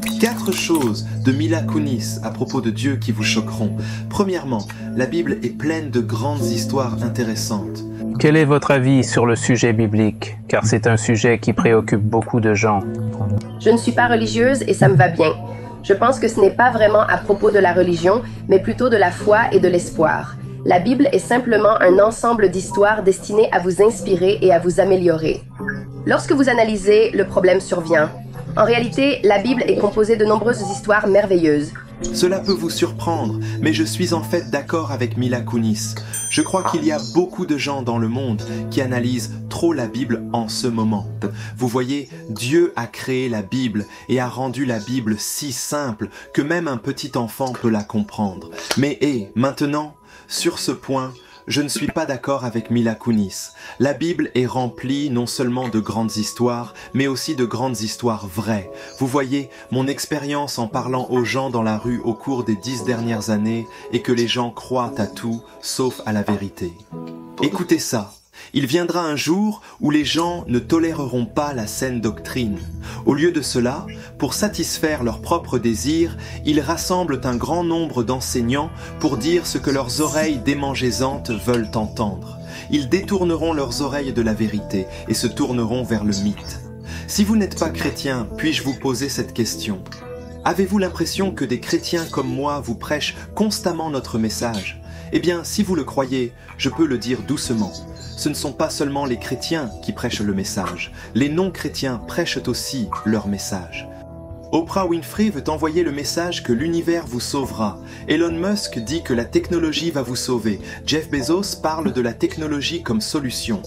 4 choses de Mila Kunis à propos de Dieu qui vous choqueront. Premièrement, la Bible est pleine de grandes histoires intéressantes. Quel est votre avis sur le sujet biblique? Car c'est un sujet qui préoccupe beaucoup de gens. Je ne suis pas religieuse et ça me va bien. Je pense que ce n'est pas vraiment à propos de la religion, mais plutôt de la foi et de l'espoir. La Bible est simplement un ensemble d'histoires destinées à vous inspirer et à vous améliorer. Lorsque vous analysez, le problème survient. En réalité, la Bible est composée de nombreuses histoires merveilleuses. Cela peut vous surprendre, mais je suis en fait d'accord avec Mila Kunis. Je crois qu'il y a beaucoup de gens dans le monde qui analysent trop la Bible en ce moment. Vous voyez, Dieu a créé la Bible et a rendu la Bible si simple que même un petit enfant peut la comprendre. Mais maintenant, sur ce point, je ne suis pas d'accord avec Mila Kunis. La Bible est remplie non seulement de grandes histoires, mais aussi de grandes histoires vraies. Vous voyez, mon expérience en parlant aux gens dans la rue au cours des 10 dernières années est que les gens croient à tout, sauf à la vérité. Écoutez ça. Il viendra un jour où les gens ne toléreront pas la saine doctrine. Au lieu de cela, pour satisfaire leurs propres désirs, ils rassemblent un grand nombre d'enseignants pour dire ce que leurs oreilles démangeaisantes veulent entendre. Ils détourneront leurs oreilles de la vérité et se tourneront vers le mythe. Si vous n'êtes pas chrétien, puis-je vous poser cette question? Avez-vous l'impression que des chrétiens comme moi vous prêchent constamment notre message? Eh bien, si vous le croyez, je peux le dire doucement. Ce ne sont pas seulement les chrétiens qui prêchent le message. Les non-chrétiens prêchent aussi leur message. Oprah Winfrey veut envoyer le message que l'univers vous sauvera. Elon Musk dit que la technologie va vous sauver. Jeff Bezos parle de la technologie comme solution.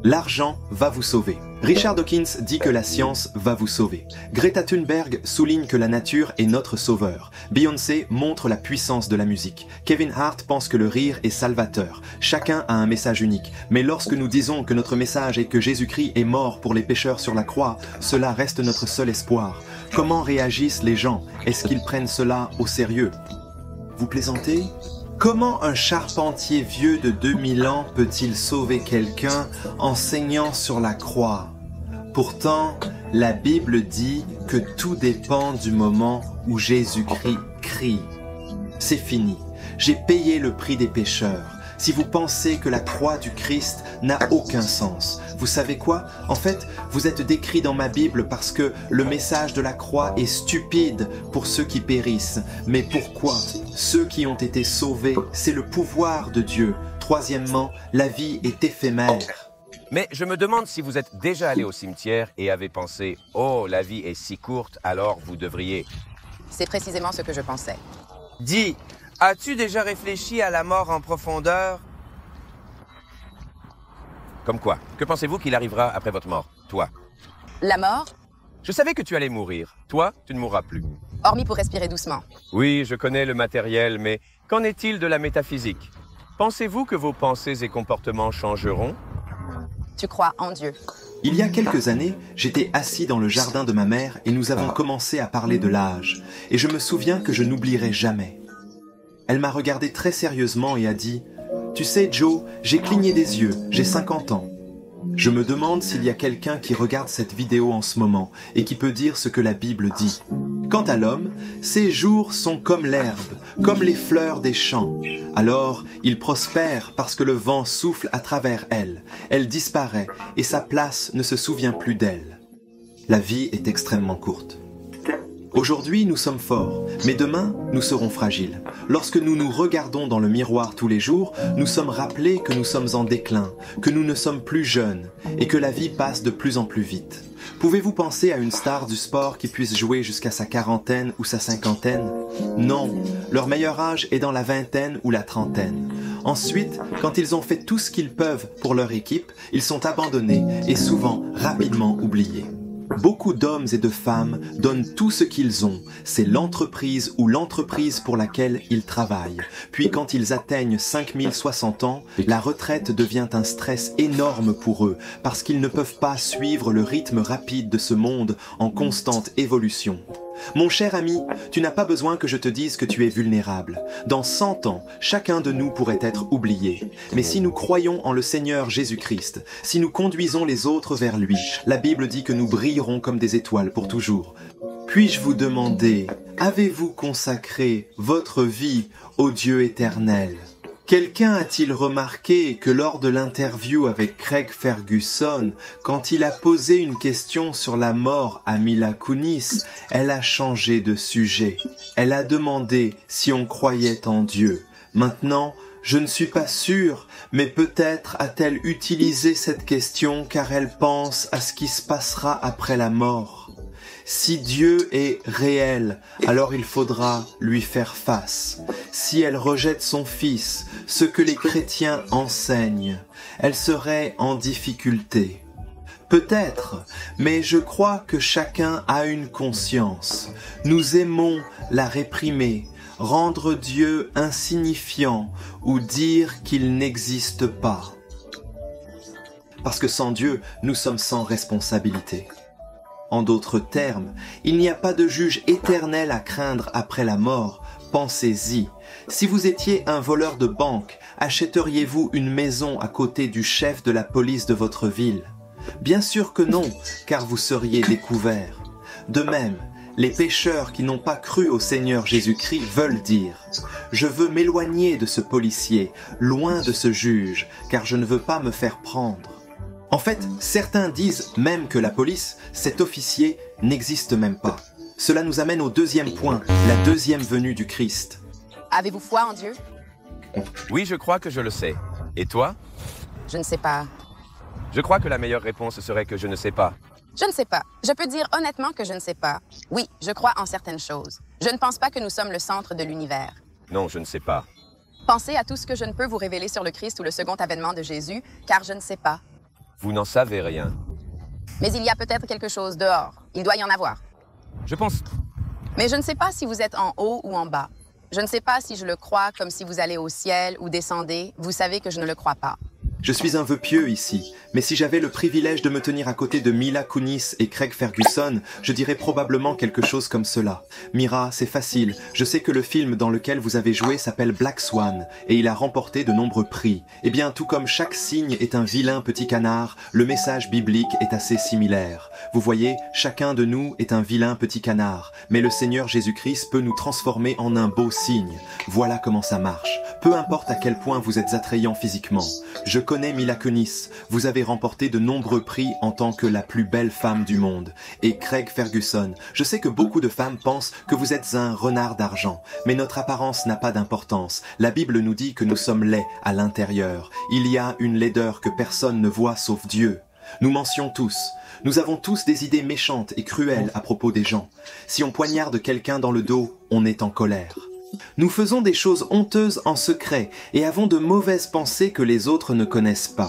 L'argent va vous sauver. Richard Dawkins dit que la science va vous sauver. Greta Thunberg souligne que la nature est notre sauveur. Beyoncé montre la puissance de la musique. Kevin Hart pense que le rire est salvateur. Chacun a un message unique. Mais lorsque nous disons que notre message est que Jésus-Christ est mort pour les pécheurs sur la croix, cela reste notre seul espoir. Comment réagissent les gens? Est-ce qu'ils prennent cela au sérieux? Vous plaisantez? Comment un charpentier vieux de 2000 ans peut-il sauver quelqu'un en saignant sur la croix? Pourtant, la Bible dit que tout dépend du moment où Jésus-Christ crie. C'est fini. J'ai payé le prix des pécheurs. Si vous pensez que la croix du Christ n'a aucun sens, vous savez quoi? En fait, vous êtes décrit dans ma Bible parce que le message de la croix est stupide pour ceux qui périssent. Mais pourquoi? Ceux qui ont été sauvés, c'est le pouvoir de Dieu. Troisièmement, la vie est éphémère. Mais je me demande si vous êtes déjà allé au cimetière et avez pensé « Oh, la vie est si courte, alors vous devriez... » C'est précisément ce que je pensais. Dis, as-tu déjà réfléchi à la mort en profondeur? Comme quoi? Que pensez-vous qu'il arrivera après votre mort, toi? La mort? Je savais que tu allais mourir. Toi, tu ne mourras plus. Hormis pour respirer doucement. Oui, je connais le matériel, mais qu'en est-il de la métaphysique? Pensez-vous que vos pensées et comportements changeront? Tu crois en Dieu. Il y a quelques années, j'étais assis dans le jardin de ma mère et nous avons commencé à parler de l'âge. Et je me souviens que je n'oublierai jamais. Elle m'a regardé très sérieusement et a dit « Tu sais, Joe, j'ai cligné des yeux, j'ai 50 ans. » Je me demande s'il y a quelqu'un qui regarde cette vidéo en ce moment et qui peut dire ce que la Bible dit. Quant à l'homme, ses jours sont comme l'herbe, comme les fleurs des champs. Alors, il prospère parce que le vent souffle à travers elle. Elle disparaît et sa place ne se souvient plus d'elle. La vie est extrêmement courte. Aujourd'hui, nous sommes forts, mais demain, nous serons fragiles. Lorsque nous nous regardons dans le miroir tous les jours, nous sommes rappelés que nous sommes en déclin, que nous ne sommes plus jeunes et que la vie passe de plus en plus vite. Pouvez-vous penser à une star du sport qui puisse jouer jusqu'à sa quarantaine ou sa cinquantaine? Non, leur meilleur âge est dans la vingtaine ou la trentaine. Ensuite, quand ils ont fait tout ce qu'ils peuvent pour leur équipe, ils sont abandonnés et souvent rapidement oubliés. Beaucoup d'hommes et de femmes donnent tout ce qu'ils ont. C'est l'entreprise ou l'entreprise pour laquelle ils travaillent. Puis quand ils atteignent 5060 ans, la retraite devient un stress énorme pour eux parce qu'ils ne peuvent pas suivre le rythme rapide de ce monde en constante évolution. Mon cher ami, tu n'as pas besoin que je te dise que tu es vulnérable. Dans 100 ans, chacun de nous pourrait être oublié. Mais si nous croyons en le Seigneur Jésus-Christ, si nous conduisons les autres vers lui, la Bible dit que nous brillerons comme des étoiles pour toujours. puis-je vous demander, avez-vous consacré votre vie au Dieu éternel? Quelqu'un a-t-il remarqué que lors de l'interview avec Craig Ferguson, quand il a posé une question sur la mort à Mila Kunis, elle a changé de sujet. Elle a demandé si on croyait en Dieu. Maintenant, je ne suis pas sûr, mais peut-être a-t-elle utilisé cette question car elle pense à ce qui se passera après la mort. Si Dieu est réel, alors il faudra lui faire face. Si elle rejette son Fils, ce que les chrétiens enseignent, elle serait en difficulté. Peut-être, mais je crois que chacun a une conscience. Nous aimons la réprimer, rendre Dieu insignifiant ou dire qu'il n'existe pas. Parce que sans Dieu, nous sommes sans responsabilité. En d'autres termes, il n'y a pas de juge éternel à craindre après la mort. Pensez-y. Si vous étiez un voleur de banque, achèteriez-vous une maison à côté du chef de la police de votre ville? Bien sûr que non, car vous seriez découvert. De même, les pécheurs qui n'ont pas cru au Seigneur Jésus-Christ veulent dire « Je veux m'éloigner de ce policier, loin de ce juge, car je ne veux pas me faire prendre. » En fait, certains disent même que la police, cet officier, n'existe même pas. Cela nous amène au deuxième point, la deuxième venue du Christ. Avez-vous foi en Dieu? Oui, je crois que je le sais. Et toi? Je ne sais pas. Je crois que la meilleure réponse serait que je ne sais pas. Je ne sais pas. Je peux dire honnêtement que je ne sais pas. Oui, je crois en certaines choses. Je ne pense pas que nous sommes le centre de l'univers. Non, je ne sais pas. Pensez à tout ce que je ne peux vous révéler sur le Christ ou le second avènement de Jésus, car je ne sais pas. Vous n'en savez rien. Mais il y a peut-être quelque chose dehors. Il doit y en avoir. Je pense... Mais je ne sais pas si vous êtes en haut ou en bas. Je ne sais pas si je le crois comme si vous allez au ciel ou descendez. Vous savez que je ne le crois pas. Je suis un vœu pieux ici, mais si j'avais le privilège de me tenir à côté de Mila Kunis et Craig Ferguson, je dirais probablement quelque chose comme cela. Mira, c'est facile, je sais que le film dans lequel vous avez joué s'appelle Black Swan, et il a remporté de nombreux prix. Eh bien, tout comme chaque cygne est un vilain petit canard, le message biblique est assez similaire. Vous voyez, chacun de nous est un vilain petit canard, mais le Seigneur Jésus-Christ peut nous transformer en un beau cygne. Voilà comment ça marche. Peu importe à quel point vous êtes attrayant physiquement. Je connais Mila Kunis, vous avez remporté de nombreux prix en tant que la plus belle femme du monde. Et Craig Ferguson, je sais que beaucoup de femmes pensent que vous êtes un renard d'argent, mais notre apparence n'a pas d'importance. La Bible nous dit que nous sommes laids à l'intérieur. Il y a une laideur que personne ne voit sauf Dieu. Nous mentions tous. Nous avons tous des idées méchantes et cruelles à propos des gens. Si on poignarde quelqu'un dans le dos, on est en colère. Nous faisons des choses honteuses en secret et avons de mauvaises pensées que les autres ne connaissent pas.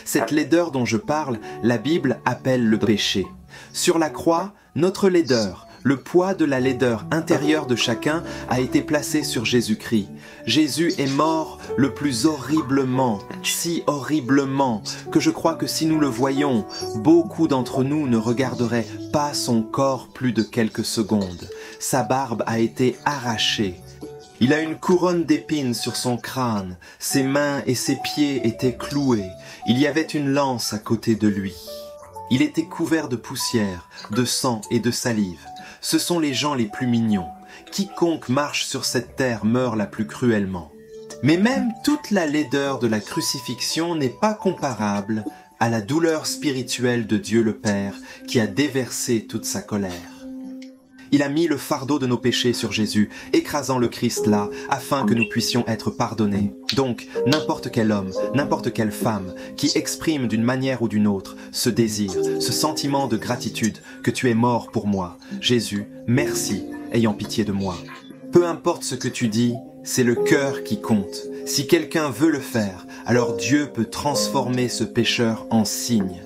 Cette laideur dont je parle, la Bible appelle le péché. Sur la croix, notre laideur, le poids de la laideur intérieure de chacun a été placé sur Jésus-Christ. Jésus est mort le plus horriblement, si horriblement, que je crois que si nous le voyions, beaucoup d'entre nous ne regarderaient pas son corps plus de quelques secondes. Sa barbe a été arrachée. Il a une couronne d'épines sur son crâne, ses mains et ses pieds étaient cloués, il y avait une lance à côté de lui. Il était couvert de poussière, de sang et de salive. Ce sont les gens les plus mignons. Quiconque marche sur cette terre meurt la plus cruellement. Mais même toute la laideur de la crucifixion n'est pas comparable à la douleur spirituelle de Dieu le Père qui a déversé toute sa colère. Il a mis le fardeau de nos péchés sur Jésus, écrasant le Christ là, afin que nous puissions être pardonnés. Donc, n'importe quel homme, n'importe quelle femme, qui exprime d'une manière ou d'une autre ce désir, ce sentiment de gratitude, que tu es mort pour moi. Jésus, merci, ayant pitié de moi. Peu importe ce que tu dis, c'est le cœur qui compte. Si quelqu'un veut le faire, alors Dieu peut transformer ce pécheur en cygne.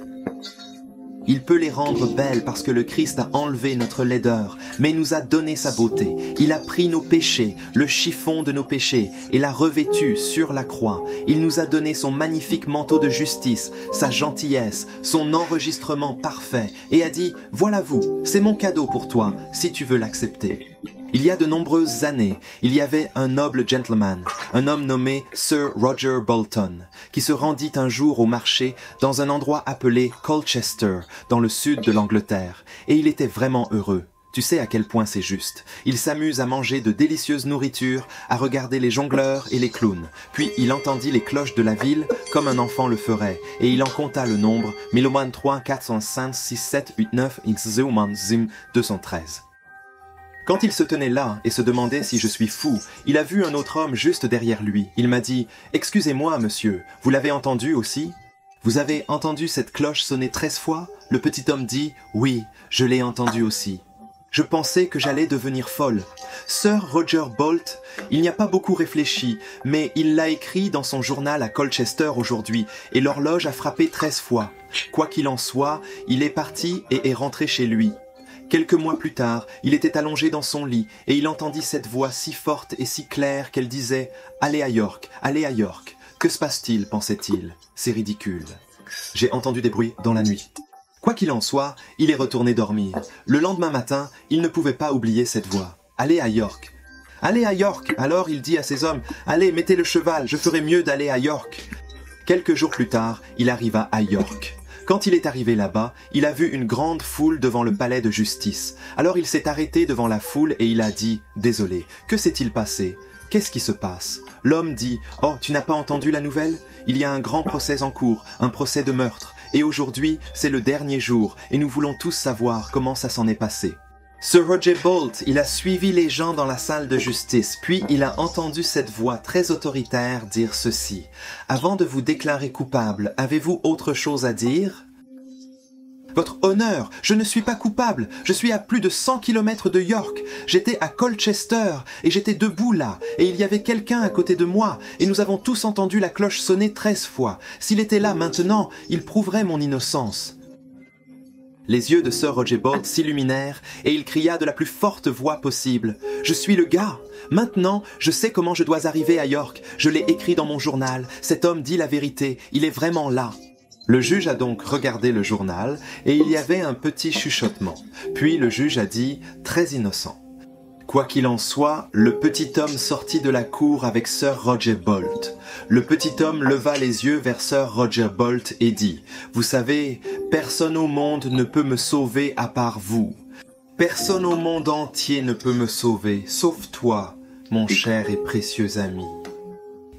Il peut les rendre belles parce que le Christ a enlevé notre laideur, mais nous a donné sa beauté. Il a pris nos péchés, le chiffon de nos péchés, et l'a revêtu sur la croix. Il nous a donné son magnifique manteau de justice, sa gentillesse, son enregistrement parfait, et a dit « Voilà vous, c'est mon cadeau pour toi, si tu veux l'accepter. » Il y a de nombreuses années, il y avait un noble gentleman, un homme nommé Sir Roger Bolton, qui se rendit un jour au marché dans un endroit appelé Colchester, dans le sud de l'Angleterre, et il était vraiment heureux. Tu sais à quel point c'est juste. Il s'amuse à manger de délicieuses nourritures, à regarder les jongleurs et les clowns. Puis il entendit les cloches de la ville comme un enfant le ferait, et il en compta le nombre 1003, 405, 6, 7, 8, 9, 213. Quand il se tenait là et se demandait si je suis fou, il a vu un autre homme juste derrière lui. Il m'a dit « Excusez-moi, monsieur, vous l'avez entendu aussi ?» « Vous avez entendu cette cloche sonner 13 fois ?» Le petit homme dit « Oui, je l'ai entendu aussi. » Je pensais que j'allais devenir folle. Sir Roger Bolt, il n'y a pas beaucoup réfléchi, mais il l'a écrit dans son journal à Colchester aujourd'hui, et l'horloge a frappé 13 fois. Quoi qu'il en soit, il est parti et est rentré chez lui. Quelques mois plus tard, il était allongé dans son lit, et il entendit cette voix si forte et si claire qu'elle disait « Allez à York, allez à York. » Que se passe-t-il, pensait-il? C'est ridicule. J'ai entendu des bruits dans la nuit. Quoi qu'il en soit, il est retourné dormir. Le lendemain matin, il ne pouvait pas oublier cette voix. « Allez à York. »« Allez à York !» Alors il dit à ses hommes « Allez, mettez le cheval, je ferai mieux d'aller à York. » Quelques jours plus tard, il arriva à York. Quand il est arrivé là-bas, il a vu une grande foule devant le palais de justice. Alors il s'est arrêté devant la foule et il a dit « Désolé, que s'est-il passé ? Qu'est-ce qui se passe ?» L'homme dit « Oh, tu n'as pas entendu la nouvelle ? Il y a un grand procès en cours, un procès de meurtre. Et aujourd'hui, c'est le dernier jour, et nous voulons tous savoir comment ça s'en est passé. » Sir Roger Bolt, il a suivi les gens dans la salle de justice, puis il a entendu cette voix très autoritaire dire ceci. « Avant de vous déclarer coupable, avez-vous autre chose à dire ? » Votre honneur, je ne suis pas coupable. Je suis à plus de 100 km de York. J'étais à Colchester et j'étais debout là. Et il y avait quelqu'un à côté de moi. Et nous avons tous entendu la cloche sonner 13 fois. S'il était là maintenant, il prouverait mon innocence. Les yeux de Sir Roger Bolt s'illuminèrent et il cria de la plus forte voix possible. « Je suis le gars. Maintenant, je sais comment je dois arriver à York. Je l'ai écrit dans mon journal. Cet homme dit la vérité. Il est vraiment là. » Le juge a donc regardé le journal et il y avait un petit chuchotement. Puis le juge a dit « très innocent ». Quoi qu'il en soit, le petit homme sortit de la cour avec Sir Roger Bolt. Le petit homme leva les yeux vers Sir Roger Bolt et dit « Vous savez, personne au monde ne peut me sauver à part vous. Personne au monde entier ne peut me sauver, sauf toi, mon cher et précieux ami.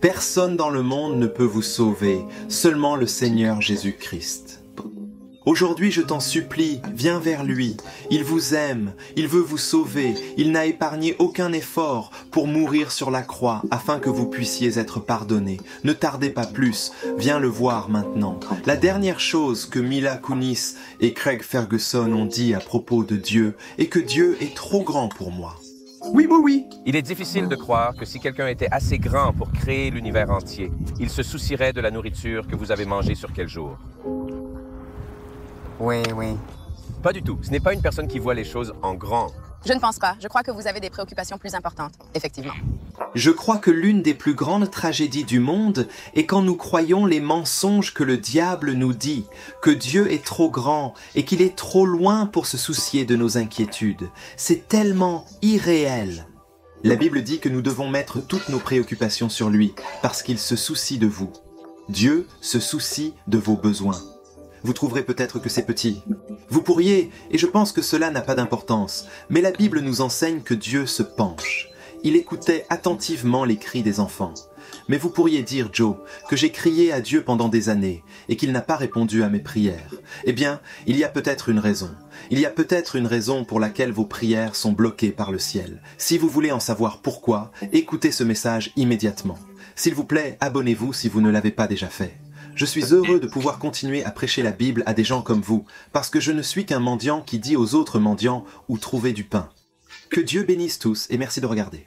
Personne dans le monde ne peut vous sauver, seulement le Seigneur Jésus-Christ. Aujourd'hui, je t'en supplie, viens vers lui. Il vous aime, il veut vous sauver, il n'a épargné aucun effort pour mourir sur la croix afin que vous puissiez être pardonnés. Ne tardez pas plus, viens le voir maintenant. La dernière chose que Mila Kunis et Craig Ferguson ont dit à propos de Dieu est que Dieu est trop grand pour moi. Oui. Il est difficile de croire que si quelqu'un était assez grand pour créer l'univers entier, il se soucierait de la nourriture que vous avez mangée sur quel jour. Oui. Pas du tout. Ce n'est pas une personne qui voit les choses en grand. Je ne pense pas. Je crois que vous avez des préoccupations plus importantes, effectivement. Je crois que l'une des plus grandes tragédies du monde est quand nous croyons les mensonges que le diable nous dit, que Dieu est trop grand et qu'il est trop loin pour se soucier de nos inquiétudes. C'est tellement irréel. La Bible dit que nous devons mettre toutes nos préoccupations sur lui, parce qu'il se soucie de vous. Dieu se soucie de vos besoins. Vous trouverez peut-être que c'est petit. Vous pourriez, et je pense que cela n'a pas d'importance, mais la Bible nous enseigne que Dieu se penche. Il écoutait attentivement les cris des enfants. Mais vous pourriez dire, Joe, que j'ai crié à Dieu pendant des années et qu'il n'a pas répondu à mes prières. Eh bien, il y a peut-être une raison. Il y a peut-être une raison pour laquelle vos prières sont bloquées par le ciel. Si vous voulez en savoir pourquoi, écoutez ce message immédiatement. S'il vous plaît, abonnez-vous si vous ne l'avez pas déjà fait. Je suis heureux de pouvoir continuer à prêcher la Bible à des gens comme vous, parce que je ne suis qu'un mendiant qui dit aux autres mendiants où trouver du pain. Que Dieu bénisse tous et merci de regarder.